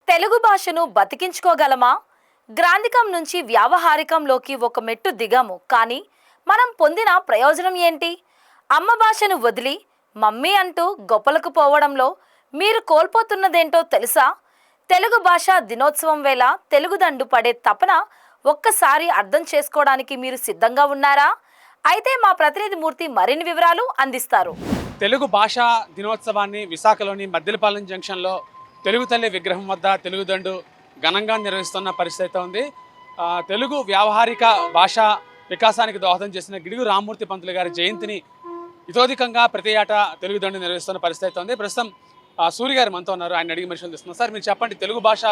తెలుగు భాషను బతికించుకోగలమా? గ్రాంధికం నుంచి వ్యావహారికంలోకి ఒక మెట్టు దిగాము, కానీ మనం పొందిన ప్రయోజనం ఏంటి? అమ్మ భాషను వదిలి మమ్మీ అంటూ గొప్పలకు పోవడంలో మీరు కోల్పోతున్నదేంటో తెలుసా? తెలుగు భాష దినోత్సవం వేళ తెలుగుదండు పడే తపన ఒక్కసారి అర్థం చేసుకోవడానికి మీరు సిద్ధంగా ఉన్నారా? అయితే మా ప్రతినిధి మూర్తి మరిన్ని వివరాలు అందిస్తారు. తెలుగు భాషా దినోత్సవాన్ని విశాఖలోని మద్దిలపాలెం జంక్షన్లో తెలుగు తల్లి విగ్రహం వద్ద తెలుగుదండు ఘనంగా నిర్వహిస్తున్న పరిస్థితి ఉంది. తెలుగు వ్యావహారిక భాషా వికాసానికి దోహదం చేసిన గిడుగు రామ్మూర్తి పంతులు గారి జయంతిని ఇతోధికంగా ప్రతి ఏటా తెలుగుదండు నిర్వహిస్తున్న పరిస్థితి ఉంది. ప్రస్తుతం సూర్య గారు మనతో ఉన్నారు, ఆయన అడిగి మనుషులు తెస్తున్నారు. సార్, మీరు చెప్పండి, తెలుగు భాష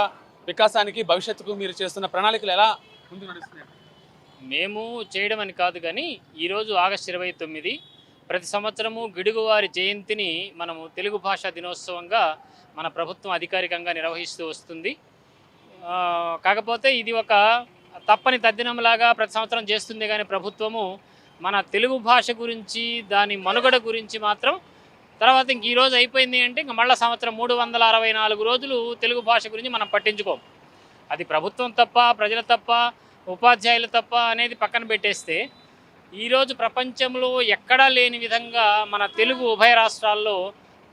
వికాసానికి భవిష్యత్తుకు మీరు చేస్తున్న ప్రణాళికలు ఎలా ముందు నడుస్తున్నాయి? మేము చేయడం అని కాదు, కానీ ఈరోజు ఆగస్టు 29 ప్రతి సంవత్సరము గిడుగువారి జయంతిని మనము తెలుగు భాషా దినోత్సవంగా మన ప్రభుత్వం అధికారికంగా నిర్వహిస్తూ వస్తుంది. కాకపోతే ఇది ఒక తప్పని తద్దినంలాగా ప్రతి సంవత్సరం చేస్తుంది, కానీ ప్రభుత్వము మన తెలుగు భాష గురించి, దాని మనుగడ గురించి మాత్రం తర్వాత ఇంక ఈరోజు అయిపోయింది అంటే ఇంక మళ్ళీ సంవత్సరం 364 రోజులు తెలుగు భాష గురించి మనం పట్టించుకోం. అది ప్రభుత్వం తప్ప, ప్రజలు తప్ప, ఉపాధ్యాయులు తప్ప అనేది పక్కన పెట్టేస్తే, ఈరోజు ప్రపంచంలో ఎక్కడా లేని విధంగా మన తెలుగు ఉభయ రాష్ట్రాల్లో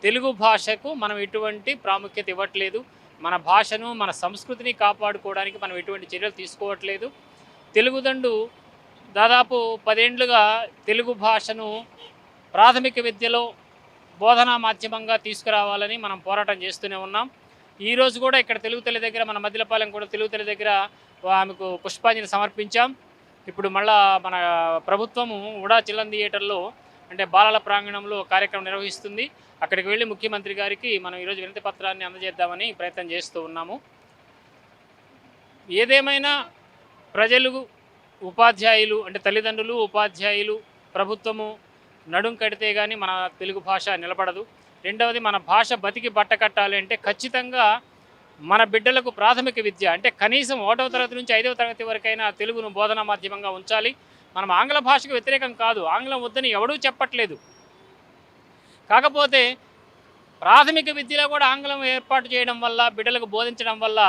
తెలుగు భాషకు మనం ఎటువంటి ప్రాముఖ్యత ఇవ్వట్లేదు. మన భాషను, మన సంస్కృతిని కాపాడుకోవడానికి మనం ఎటువంటి చర్యలు తీసుకోవట్లేదు. తెలుగుదండు దాదాపు 10 ఏళ్లుగా తెలుగు భాషను ప్రాథమిక విద్యలో బోధనా మాధ్యమంగా తీసుకురావాలని మనం పోరాటం చేస్తూనే ఉన్నాం. ఈరోజు కూడా ఇక్కడ తెలుగు తల్లి దగ్గర, మన మద్దిలపాలెం కూడా తెలుగు తల్లి దగ్గర ఆమెకు పుష్పాంజలి సమర్పించాం. ఇప్పుడు మళ్ళా మన ప్రభుత్వము ఉడా చిల్లం థియేటర్లో, అంటే బాలల ప్రాంగణంలో కార్యక్రమం నిర్వహిస్తుంది. అక్కడికి వెళ్ళి ముఖ్యమంత్రి గారికి మనం ఈరోజు వినతి పత్రాన్ని అందజేద్దామని ప్రయత్నం చేస్తూ ఉన్నాము. ఏదేమైనా ప్రజలు, ఉపాధ్యాయులు, అంటే తల్లిదండ్రులు, ఉపాధ్యాయులు, ప్రభుత్వము నడుం కడితే కానీ మన తెలుగు భాష నిలబడదు. రెండవది, మన భాష బతికి బట్ట కట్టాలి అంటే ఖచ్చితంగా మన బిడ్డలకు ప్రాథమిక విద్య, అంటే కనీసం 1వ తరగతి నుంచి 5వ తరగతి వరకైనా తెలుగును బోధనా మాధ్యమంగా ఉంచాలి. మనం ఆంగ్ల భాషకు వ్యతిరేకం కాదు, ఆంగ్లం వద్దని ఎవడూ చెప్పట్లేదు. కాకపోతే ప్రాథమిక విద్యలో కూడా ఆంగ్లం ఏర్పాటు చేయడం వల్ల, బిడ్డలకు బోధించడం వల్ల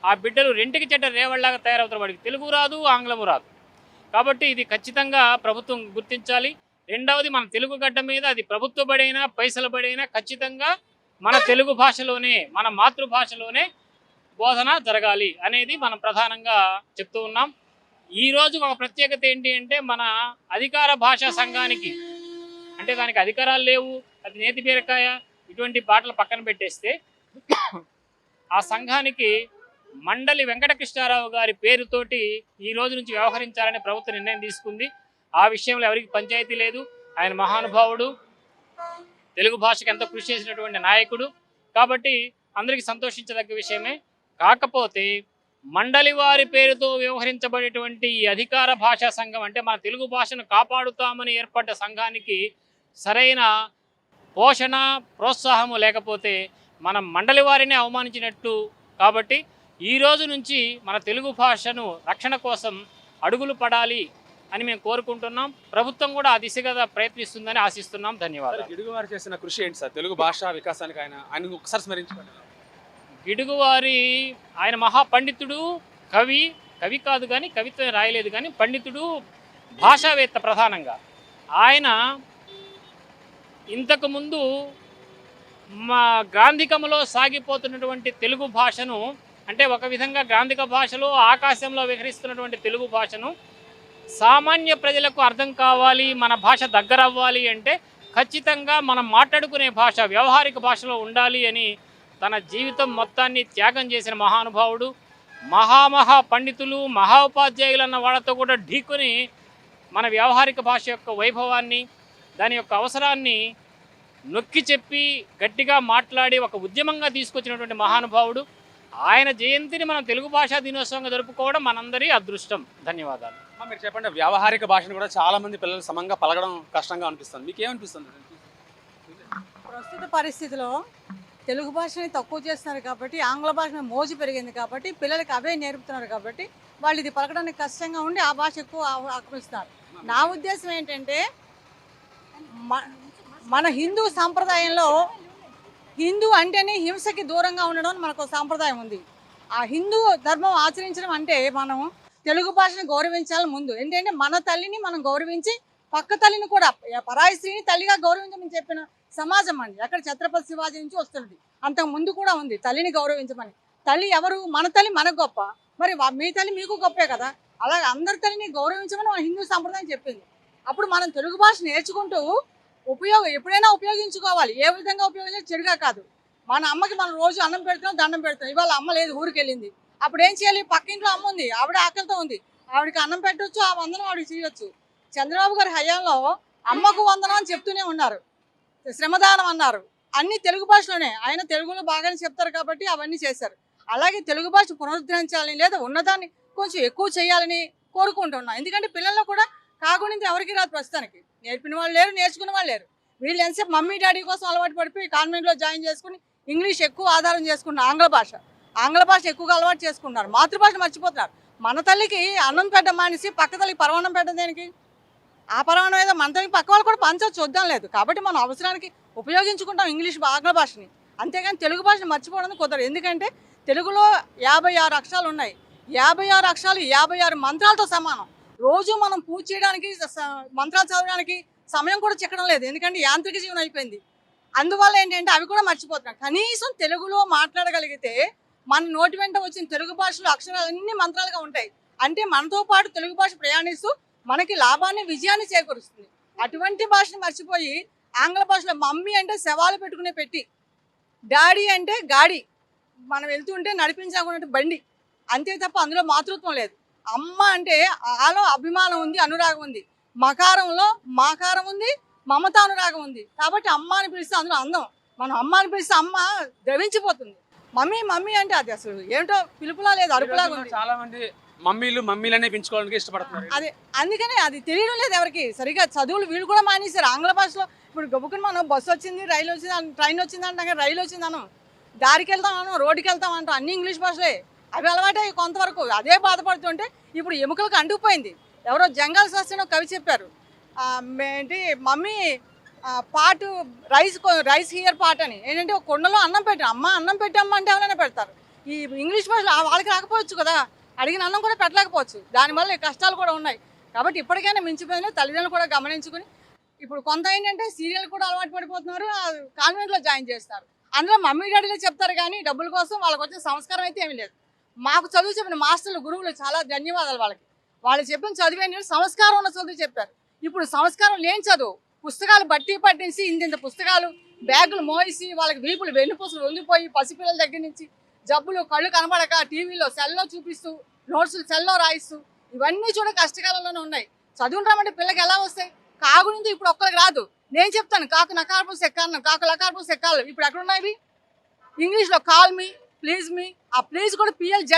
ఆ బిడ్డలు రెంటికి చెడ్డ రేవళ్ళలాగా తయారవుతారు. వాడికి తెలుగు రాదు, ఆంగ్లము రాదు. కాబట్టి ఇది ఖచ్చితంగా ప్రభుత్వం గుర్తించాలి. రెండవది, మన తెలుగు గడ్డ మీద అది ప్రభుత్వ బడైనా, పైసల బడైనా ఖచ్చితంగా మన తెలుగు భాషలోనే, మన మాతృభాషలోనే బోధన జరగాలి అనేది మనం ప్రధానంగా చెప్తూ ఉన్నాం. ఈరోజు ఒక ప్రత్యేకత ఏంటి అంటే, మన అధికార భాషా సంఘానికి, అంటే దానికి అధికారాలు లేవు, అది నేతి బీరకాయ, ఇటువంటి పాటలు పక్కన పెట్టేస్తే, ఆ సంఘానికి మండలి వెంకటకృష్ణారావు గారి పేరుతోటి ఈ రోజు నుంచి వ్యవహరించాలని ప్రభుత్వం నిర్ణయం తీసుకుంది. ఆ విషయంలో ఎవరికి పంచాయతీ లేదు. ఆయన మహానుభావుడు, తెలుగు భాషకు ఎంతో కృషి చేసినటువంటి నాయకుడు. కాబట్టి అందరికీ సంతోషించదగ్గ విషయమే. కాకపోతే మండలి వారి పేరుతో వ్యవహరించబడేటువంటి ఈ అధికార భాషా సంఘం, అంటే మన తెలుగు భాషను కాపాడుతామని ఏర్పడ్డ సంఘానికి సరైన పోషణ, ప్రోత్సాహము లేకపోతే మనం మండలి వారిని అవమానించినట్టు. కాబట్టి ఈ రోజు నుంచి మన తెలుగు భాషను రక్షణ కోసం అడుగులు పడాలి అని మేము కోరుకుంటున్నాం. ప్రభుత్వం కూడా ఆ దిశగా ప్రయత్నిస్తుందని ఆశిస్తున్నాం. ధన్యవాదాలు. గిడుగువారు చేసిన కృషి ఏంటి సార్ తెలుగు భాషా వికాసానికి? ఆయన ఒకసారి స్మరించుకోండి. గిడుగువారి, ఆయన మహాపండితుడు, కవి కాదు కానీ, కవిత్వం రాయలేదు కానీ పండితుడు, భాషావేత్త ప్రధానంగా. ఆయన ఇంతకుముందు మా గ్రాంధికములో సాగిపోతున్నటువంటి తెలుగు భాషను, అంటే ఒక విధంగా గ్రాంధిక భాషలో ఆకాశంలో విహరిస్తున్నటువంటి తెలుగు భాషను సామాన్య ప్రజలకు అర్థం కావాలి, మన భాష దగ్గర అవ్వాలి అంటే ఖచ్చితంగా మనం మాట్లాడుకునే భాష వ్యవహారిక భాషలో ఉండాలి అని తన జీవితం మొత్తాన్ని త్యాగం చేసిన మహానుభావుడు. మహా పండితులు, మహా ఉపాధ్యాయులు అన్న వాళ్ళతో కూడా ఢీకొని మన వ్యవహారిక భాష యొక్క వైభవాన్ని, దాని యొక్క అవసరాన్ని నొక్కి చెప్పి గట్టిగా మాట్లాడి ఒక ఉద్యమంగా తీసుకొచ్చినటువంటి మహానుభావుడు. ఆయన జయంతిని మనం తెలుగు భాషా దినోత్సవంగా జరుపుకోవడం మనందరి అదృష్టం. ధన్యవాదాలు. మీరు చెప్పండి, వ్యావహారిక భాషను కూడా చాలా మంది పిల్లలు సమంగా పలకడం కష్టంగా అనిపిస్తుంది, మీకు ఏమనిపిస్తుంది? ప్రస్తుత పరిస్థితిలో తెలుగు భాషని తక్కువ చేస్తున్నారు కాబట్టి, ఆంగ్ల భాష మోజు పెరిగింది కాబట్టి, పిల్లలకి అవే నేర్పుతున్నారు కాబట్టి వాళ్ళు ఇది పలకడానికి కష్టంగా ఉండి ఆ భాష ఎక్కువ ఆక్రమిస్తున్నారు. నా ఉద్దేశం ఏంటంటే, మన హిందూ సాంప్రదాయంలో హిందూ అంటేనే హింసకి దూరంగా ఉండడం మనకు సాంప్రదాయం ఉంది. ఆ హిందూ ధర్మం ఆచరించడం అంటే మనం తెలుగు భాషను గౌరవించాలి ముందు. ఏంటంటే మన తల్లిని మనం గౌరవించి పక్క తల్లిని కూడా పరాయి స్త్రీని తల్లిగా గౌరవించమని చెప్పిన సమాజం అండి. అక్కడ ఛత్రపతి శివాజీ నుంచి వస్తున్నది. అంతకు ముందు కూడా ఉంది తల్లిని గౌరవించమని. తల్లి ఎవరు? మన తల్లి మనకు గొప్ప, మరి మీ తల్లి మీకు గొప్పే కదా. అలాగే అందరి తల్లిని గౌరవించమని మన హిందూ సంప్రదాయం చెప్పింది. అప్పుడు మనం తెలుగు భాష నేర్చుకుంటూ ఎప్పుడైనా ఉపయోగించుకోవాలి. ఏ విధంగా ఉపయోగించాలి? చెడుగా కాదు. మన అమ్మకి మనం రోజు అన్నం పెడుతున్నాం, దండం పెడుతున్నాం. ఇవాళ అమ్మ లేదు, ఊరికి వెళ్ళింది. అప్పుడు ఏం చేయాలి? పక్కింట్లో అమ్మ ఉంది, ఆవిడ ఆకలితో ఉంది, ఆవిడకి అన్నం పెట్టొచ్చు, ఆ వందనం ఆవిడకి చేయొచ్చు. చంద్రబాబు గారి హయాంలో అమ్మకు వందనం అని చెప్తూనే ఉన్నారు, శ్రమదానం అన్నారు. అన్ని తెలుగు భాషలోనే. ఆయన తెలుగులో బాగానే చెప్తారు కాబట్టి అవన్నీ చేశారు. అలాగే తెలుగు భాష పునరుద్ధరించాలని లేదా ఉన్నదాన్ని కొంచెం ఎక్కువ చేయాలని కోరుకుంటున్నాం. ఎందుకంటే పిల్లల్లో కూడా కాగుణింది ఎవరికి రాదు ప్రస్తుతానికి. నేర్పిన వాళ్ళు లేరు, నేర్చుకున్న వాళ్ళు లేరు. వీళ్ళు ఎంతసేపు మమ్మీ డాడీ కోసం అలవాటు పడిపోయి కాన్వెంట్లో జాయిన్ చేసుకుని ఇంగ్లీష్ ఎక్కువ ఆధారం చేసుకుంటున్నారు. ఆంగ్ల భాష ఎక్కువగా అలవాటు చేసుకుంటున్నారు. మాతృభాష మర్చిపోతున్నారు. మన తల్లికి అన్నం పెట్ట మానేసి పక్క తల్లికి పరమాన్నం పెట్టడం దేనికి? ఆ పరమాన్నం ఏదో మన తల్లికి పక్క వాళ్ళు కూడా పంచవచ్చు, చూద్దాం లేదు. కాబట్టి మనం అవసరానికి ఉపయోగించుకుంటాం ఇంగ్లీష్ ఆంగ్ల భాషని. అంతేగాని తెలుగు భాషను మర్చిపోవడం కుదరదు. ఎందుకంటే తెలుగులో 56 అక్షరాలు ఉన్నాయి. 56 అక్షరాలు 56 మంత్రాలతో సమానం. రోజు మనం పూజ చేయడానికి, మంత్రాలు చదవడానికి సమయం కూడా చిక్కడం లేదు. ఎందుకంటే యాంత్రిక జీవనం అయిపోయింది. అందువల్ల ఏంటంటే అవి కూడా మర్చిపోతున్నాం. కనీసం తెలుగులో మాట్లాడగలిగితే మన నోటి వెంట వచ్చిన తెలుగు భాషలో అక్షరాలన్నీ మంత్రాలుగా ఉంటాయి. అంటే మనతో పాటు తెలుగు భాష ప్రయాణిస్తూ మనకి లాభాన్ని, విజయాన్ని చేకూరుస్తుంది. అటువంటి భాషను మర్చిపోయి ఆంగ్ల భాషలో మమ్మీ అంటే శవాలు పెట్టుకునే పెట్టి, డాడీ అంటే గాడి, మనం వెళ్తుంటే నడిపించాలనుకున్నట్టు బండి, అంతే తప్ప అందులో మాతృత్వం లేదు. అమ్మ అంటే ఆలో అభిమానం ఉంది, అనురాగం ఉంది. మకారంలో మాకారం ఉంది, మమత అనురాగం ఉంది. కాబట్టి అమ్మ అని పిలిస్తే అందులో అందం. మనం అమ్మ అని పిలిస్తే అమ్మ ద్రవించిపోతుంది. మమ్మీ మమ్మీ అంటే అది అసలు ఏమిటో పిలుపులా లేదు, అరుపులాగా ఉంది. చాలా మంది మమ్మీలనే పెంచుకోవడానికి ఇష్టపడుతున్నారు. అదే అందుకనే అది తెలియడం లేదు ఎవరికి. సరిగా చదువులు వీళ్ళు కూడా మానేశారు. ఆంగ్ల భాషలో ఇప్పుడు గబుకుని మనం బస్సు వచ్చింది, రైలు వచ్చింది, ట్రైన్ వచ్చింది అంటాం, రైలు వచ్చిందనం, దారికి వెళ్తాం అనం, రోడ్డుకి వెళ్తాం అంటాం, అన్ని ఇంగ్లీష్ భాషలే. అవి అలవాటే కొంతవరకు. అదే బాధపడుతుంటే ఇప్పుడు ఎముకలకు అంటుకుపోయింది. ఎవరో జంగాల్ శాస్త్రి కవి చెప్పారు, ఏంటి మమ్మీ పాటు రైస్ హియర్ పాట్ అని. ఏంటంటే ఒక కుండలో అన్నం పెట్టారు, అమ్మ అన్నం పెట్టమ్మా అంటే ఎవరైనా పెడతారు. ఈ ఇంగ్లీష్ భాషలో వాళ్ళకి రాకపోవచ్చు కదా, అడిగిన అన్నం కూడా పెట్టలేకపోవచ్చు. దానివల్ల కష్టాలు కూడా ఉన్నాయి. కాబట్టి ఇప్పటికైనా మించిపోయినా తల్లిదండ్రులు కూడా గమనించుకుని, ఇప్పుడు కొంత ఏంటంటే సీరియల్ కూడా అలవాటు పడిపోతున్నారు, కాన్వెంట్లో జాయిన్ చేస్తారు. అందులో మమ్మీ డాడీలే చెప్తారు కానీ డబ్బుల కోసం వాళ్ళకి వచ్చిన సంస్కారం అయితే ఏమీ లేదు. మాకు చదువు చెప్పిన మాస్టర్లు, గురువులు చాలా ధన్యవాదాలు వాళ్ళకి. వాళ్ళు చెప్పిన చదివే సంస్కారం ఉన్న చదువు చెప్పారు. ఇప్పుడు సంస్కారం లేని చదువు, పుస్తకాలు బట్టి పట్టించి ఇంత పుస్తకాలు బ్యాగులు మోసి వాళ్ళకి వీపులు వెన్నుపూసలు వంగిపోయి, పసిపిల్లల దగ్గర నుంచి జబ్బులు, కళ్ళు కనబడక టీవీలో సెల్లో చూపిస్తూ, నోట్స్లు సెల్లో రాయిస్తూ, ఇవన్నీ చూడ కష్టకాలంలోనే ఉన్నాయి. చదువులు రామంటే పిల్లకి ఎలా వస్తాయి? కాగు నుంచి ఇప్పుడు ఒక్కరికి రాదు. నేను చెప్తాను కాకు నకారపులు సెక్కాలను, కాకు లకారపులు సెక్కాలు. ఇప్పుడు ఎక్కడున్నాయి? ఇంగ్లీష్లో కాల్ మీ, ప్లీజ్ మీ, ఆ ప్లీజ్ కూడా PLZ.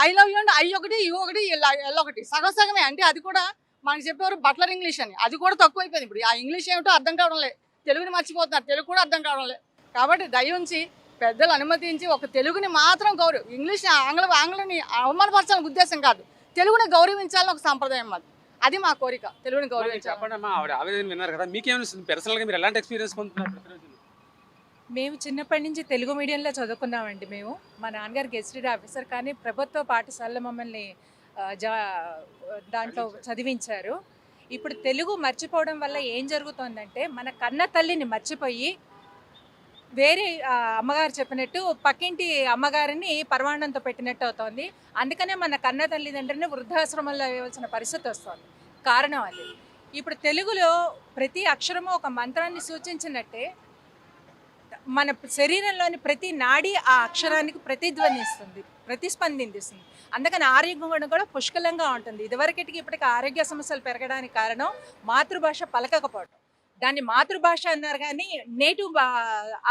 ఐ లవ్ యూ అంటే ఐ ఒకటి, యూ ఒకటి, ఎల్ ఒకటి, సగం సగమే. అంటే అది కూడా మనకి చెప్పేవారు బట్లర్ ఇంగ్లీష్ అని, అది కూడా తక్కువైపోయింది. ఇప్పుడు ఆ ఇంగ్లీష్ ఏమిటో అర్థం కావడం లేదు, తెలుగుని మర్చిపోతున్నారు, తెలుగు కూడా అర్థం కావడం లేదు. కాబట్టి దయించి పెద్దలు అనుమతించి ఒక తెలుగుని మాత్రం ఇంగ్లీష్ ఆంగ్లని అవమానపరచాలని ఉద్దేశం కాదు, తెలుగుని గౌరవించాలని ఒక సంప్రదాయం మాది. అది మా కోరిక, తెలుగుని గౌరవించాలి. చెప్పండి అమ్మా, ఆవిడ ఆవేదన విన్నారు కదా, మీకేమనిస్తుంది పర్సనల్గా? మీరు ఎలాంటి ఎక్స్పీరియన్స్ పొందుతున్నారు? మేము చిన్నప్పటి నుంచి తెలుగు మీడియంలో చదువుకున్నామండి. మేము మా నాన్నగారు గెస్టెడ్ ఆఫీసర్, కానీ ప్రభుత్వ పాఠశాలలో మమ్మల్ని దాంట్లో చదివించారు. ఇప్పుడు తెలుగు మర్చిపోవడం వల్ల ఏం జరుగుతుందంటే మన కన్న తల్లిని మర్చిపోయి వేరే అమ్మగారు చెప్పినట్టు పక్కింటి అమ్మగారిని పరమాన్నంతో పెట్టినట్టు అవుతోంది. అందుకనే మన కన్న తల్లిదండ్రులని వృద్ధాశ్రమంలో వేయవలసిన పరిస్థితి వస్తుంది. కారణం అది. ఇప్పుడు తెలుగులో ప్రతి అక్షరము ఒక మంత్రాన్ని సూచించినట్టే మన శరీరంలోని ప్రతి నాడి ఆ అక్షరానికి ప్రతిస్పందిస్తుంది. అందుకని ఆరోగ్యం కూడా పుష్కలంగా ఉంటుంది. ఇదివరకటికి ఇప్పటికి ఆరోగ్య సమస్యలు పెరగడానికి కారణం మాతృభాష పలకకపోవడం. దాన్ని మాతృభాష అన్నారు కానీ నేటివ్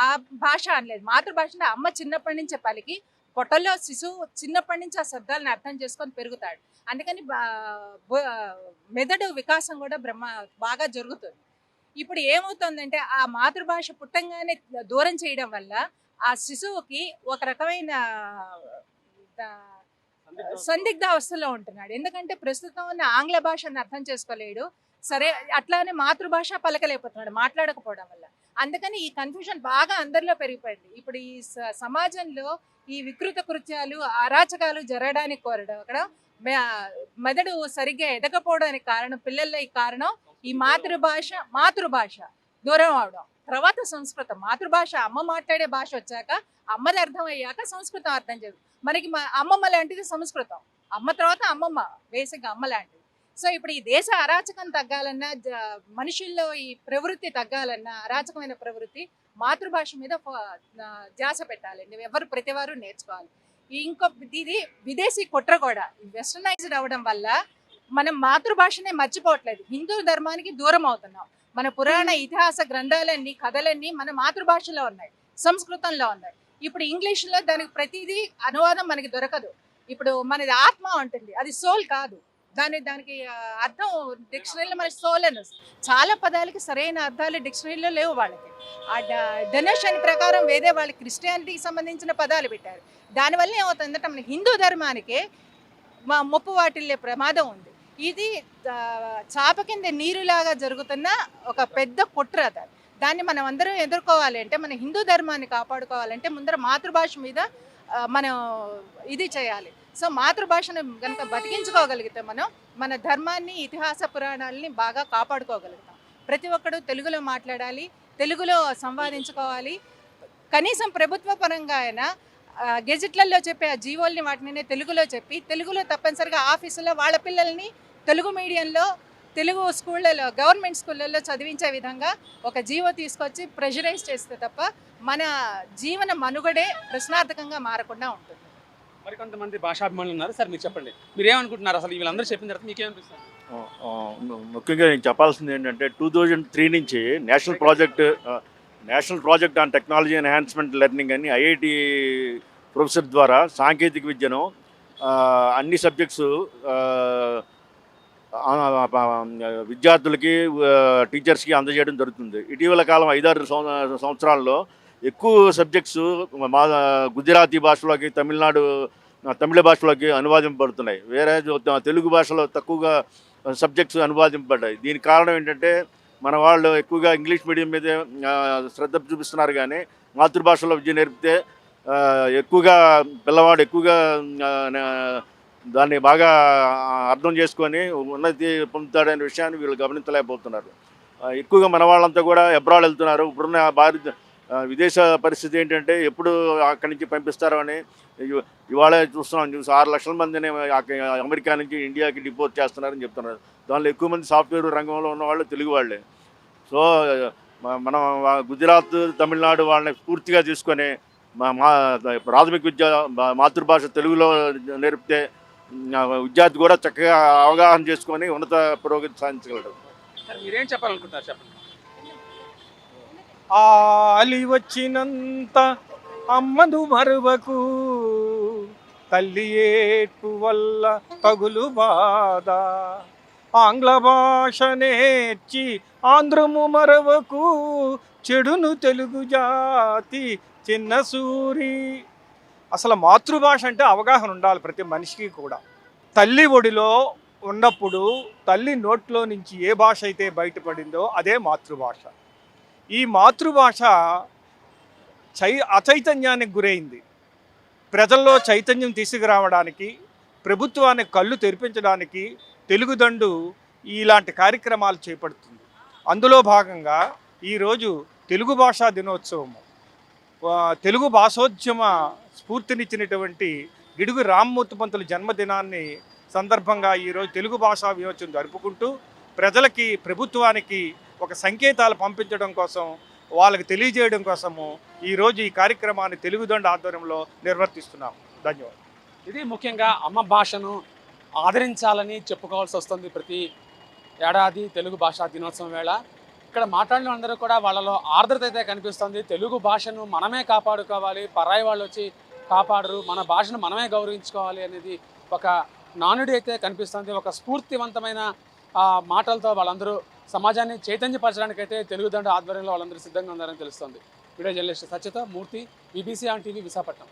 ఆ భాష అనలేదు. మాతృభాషను అమ్మ చిన్నప్పటి నుంచి పలికి పొట్టల్లో శిశువు చిన్నప్పటి నుంచి ఆ శబ్దాలను అర్థం చేసుకొని పెరుగుతాడు. అందుకని మెదడు వికాసం కూడా బాగా జరుగుతుంది. ఇప్పుడు ఏమవుతుందంటే ఆ మాతృభాష పుట్టంగానే దూరం చేయడం వల్ల ఆ శిశువుకి ఒక రకమైన సందిగ్ధ అవస్థలో ఉంటున్నాడు. ఎందుకంటే ప్రస్తుతం ఉన్న ఆంగ్ల భాషను అర్థం చేసుకోలేడు, సరే అట్లానే మాతృభాష పలకలేకపోతున్నాడు మాట్లాడకపోవడం వల్ల. అందుకని ఈ కన్ఫ్యూజన్ బాగా అందరిలో పెరిగిపోయింది. ఇప్పుడు ఈ సమాజంలో ఈ వికృత కృత్యాలు, అరాచకాలు జరగడానికి కోరడం అక్కడ మెదడు సరిగ్గా ఎదగపోవడానికి కారణం, పిల్లల్లో ఈ కారణం ఈ మాతృభాష దూరం అవడం. తర్వాత సంస్కృతం, మాతృభాష అమ్మ మాట్లాడే భాష వచ్చాక, అమ్మది అర్థం అయ్యాక సంస్కృతం అర్థం చేయదు. మనకి అమ్మమ్మ లాంటిది సంస్కృతం, అమ్మ తర్వాత అమ్మమ్మ, బేసిక్గా అమ్మ లాంటిది. సో ఇప్పుడు ఈ దేశ అరాచకం తగ్గాలన్నా, మనుషుల్లో ఈ ప్రవృత్తి తగ్గాలన్నా, అరాచకమైన ప్రవృత్తి మాతృభాష మీద ధ్యాస పెట్టాలండి. ప్రతివారు నేర్చుకోవాలి. ఇది విదేశీ కుట్ర కూడా, వెస్టర్నైజ్డ్ అవ్వడం వల్ల మనం మాతృభాషనే మర్చిపోవట్లేదు, హిందూ ధర్మానికి దూరం అవుతున్నాం. మన పురాణ ఇతిహాస గ్రంథాలన్నీ, కథలన్నీ మన మాతృభాషలో ఉన్నాయి, సంస్కృతంలో ఉన్నాయి. ఇప్పుడు ఇంగ్లీష్లో దానికి ప్రతిదీ అనువాదం మనకి దొరకదు. ఇప్పుడు మనది ఆత్మ ఉంటుంది, అది సోల్ కాదు. దానికి అర్థం డిక్షనరీలో మన సోల్ అని చాలా పదాలకి సరైన అర్థాలు డిక్షనరీలో లేవు వాళ్ళకి. ఆ డొనేషన్ ప్రకారం వేరే వాళ్ళకి క్రిస్టియానిటీకి సంబంధించిన పదాలు పెట్టారు. దానివల్ల ఏమవుతుందంటే మన హిందూ ధర్మానికి ముప్పు వాటిల్లే ప్రమాదం ఉంది. ఇది చాప కింద నీరులాగా జరుగుతున్న ఒక పెద్ద కుట్ర. దాన్ని మనం అందరం ఎదుర్కోవాలి అంటే, మన హిందూ ధర్మాన్ని కాపాడుకోవాలంటే ముందర మాతృభాష మీద మనం ఇది చేయాలి. సో మాతృభాషను కనుక బతికించుకోగలిగితే మనం మన ధర్మాన్ని, ఇతిహాస పురాణాలని బాగా కాపాడుకోగలుగుతాం. ప్రతి ఒక్కడు తెలుగులో మాట్లాడాలి, తెలుగులో సంవాదించుకోవాలి. కనీసం ప్రభుత్వ పరంగా అయినా గెజెట్లలో చెప్పే ఆ జీవోల్ని వాటిని తెలుగులో చెప్పి, తెలుగులో తప్పనిసరిగా ఆఫీసులో వాళ్ళ పిల్లల్ని తెలుగు మీడియంలో, తెలుగు స్కూళ్ళలో, గవర్నమెంట్ స్కూళ్ళల్లో చదివించే విధంగా ఒక జీవో తీసుకొచ్చి ప్రెషరైజ్ చేస్తే తప్ప మన జీవన మనుగడే ప్రశ్నార్థకంగా మారకుండా ఉంటుంది. మరి కొంతమంది భాషాభిమానులు ఉన్నారు సార్, మీరు చెప్పండి, మీరు ఏమనుకుంటున్నారు? అసలు వీళ్ళందరూ చెప్పిన తర్వాత మీకేమనిపిస్తుంది? ముఖ్యంగా నేను చెప్పాల్సింది ఏంటంటే 2003 నుంచి national project on technology enhancement learning అని ఐఐటి ప్రొఫెసర్ ద్వారా సాంకేతిక విద్యను అన్ని సబ్జెక్ట్స్ విద్యార్థులకి, టీచర్స్కి అందజేయడం జరుగుతుంది. ఇటీవల కాలం 5-6 సంవత్సరాల్లో ఎక్కువ సబ్జెక్ట్స్ గుజరాతీ భాషలోకి, తమిళ భాషలోకి అనువాదింపబడుతున్నాయి. వేరే తెలుగు భాషలో తక్కువగా సబ్జెక్ట్స్ అనువాదింపబడ్డాయి. దీనికి కారణం ఏంటంటే మన వాళ్ళు ఎక్కువగా ఇంగ్లీష్ మీడియం మీదే శ్రద్ధ చూపిస్తున్నారు. కానీ మాతృభాషలో విద్య నేర్పితే ఎక్కువగా పిల్లవాడు దాన్ని బాగా అర్థం చేసుకొని ఉన్నతి పొందుతాడనే విషయాన్ని వీళ్ళు గమనించలేకపోతున్నారు. ఎక్కువగా మన వాళ్ళంతా కూడా అబ్రాడ్ వెళ్తున్నారు. ఇప్పుడున్న విదేశ పరిస్థితి ఏంటంటే ఎప్పుడు అక్కడి నుంచి పంపిస్తారో అని ఇవాళ చూస్తున్నాం. 6 లక్షల మందిని అమెరికా నుంచి ఇండియాకి డిపోర్ట్ చేస్తున్నారని చెప్తున్నారు. దానిలో ఎక్కువ మంది సాఫ్ట్వేర్ రంగంలో ఉన్న వాళ్ళు తెలుగు వాళ్ళే. సో మనం గుజరాత్, తమిళనాడు వాళ్ళని పూర్తిగా తీసుకొని ప్రాథమిక విద్య మాతృభాష తెలుగులో నేర్పితే విద్యార్థి కూడా చక్కగా అవగాహన చేసుకొని ఉన్నత పురోగతి సాధించగలరు. మీరేం చెప్పాలనుకుంటున్నారు చెప్పండి. ఆలి వచ్చినంత అమ్మను మరువకు, తల్లి ఏడ్పు వల్ల తగులు బాధ, ఆంగ్ల భాష నేర్చి ఆంధ్రము మరవకు, చెడును తెలుగు జాతి చిన్న సూరి. అసలు మాతృభాష అంటే అవగాహన ఉండాలి ప్రతి మనిషికి కూడా. తల్లి ఒడిలో ఉన్నప్పుడు తల్లి నోట్లో నుంచి ఏ భాష అయితే బయటపడిందో అదే మాతృభాష. ఈ మాతృభాష అచైతన్యానికి గురైంది. ప్రజల్లో చైతన్యం తీసుకురావడానికి, ప్రభుత్వానికి కళ్ళు తెరిపించడానికి తెలుగుదండు ఇలాంటి కార్యక్రమాలు చేపడుతుంది. అందులో భాగంగా ఈరోజు తెలుగు భాషా దినోత్సవము, తెలుగు భాషోద్యమ స్ఫూర్తినిచ్చినటువంటి గిడుగు రామ్మూర్తి పంతుల జన్మదినాన్ని సందర్భంగా ఈరోజు తెలుగు భాషా విమోచన జరుపుకుంటూ ప్రజలకి, ప్రభుత్వానికి ఒక సంకేతాలు పంపించడం కోసం, వాళ్ళకి తెలియజేయడం కోసము ఈరోజు ఈ కార్యక్రమాన్ని తెలుగుదండ ఆధ్వర్యంలో నిర్వర్తిస్తున్నాం. ధన్యవాదాలు. ఇది ముఖ్యంగా అమ్మ భాషను ఆదరించాలని చెప్పుకోవాల్సి వస్తుంది ప్రతి ఏడాది తెలుగు భాషా దినోత్సవం వేళ. ఇక్కడ మాట్లాడిన అందరూ కూడా వాళ్ళలో ఆర్ద్రత అయితే కనిపిస్తుంది. తెలుగు భాషను మనమే కాపాడుకోవాలి, పరాయి వాళ్ళు వచ్చి కాపాడరు, మన భాషను మనమే గౌరవించుకోవాలి అనేది ఒక నానుడి అయితే కనిపిస్తుంది. ఒక స్ఫూర్తివంతమైన మాటలతో వాళ్ళందరూ సమాజాన్ని చైతన్యపరచడానికైతే తెలుగుదండ ఆధ్వర్యంలో వాళ్ళందరూ సిద్ధంగా ఉన్నారని తెలుస్తుంది. Video journalist Satyata Murthy, BBC on TV, Visakhapatnam.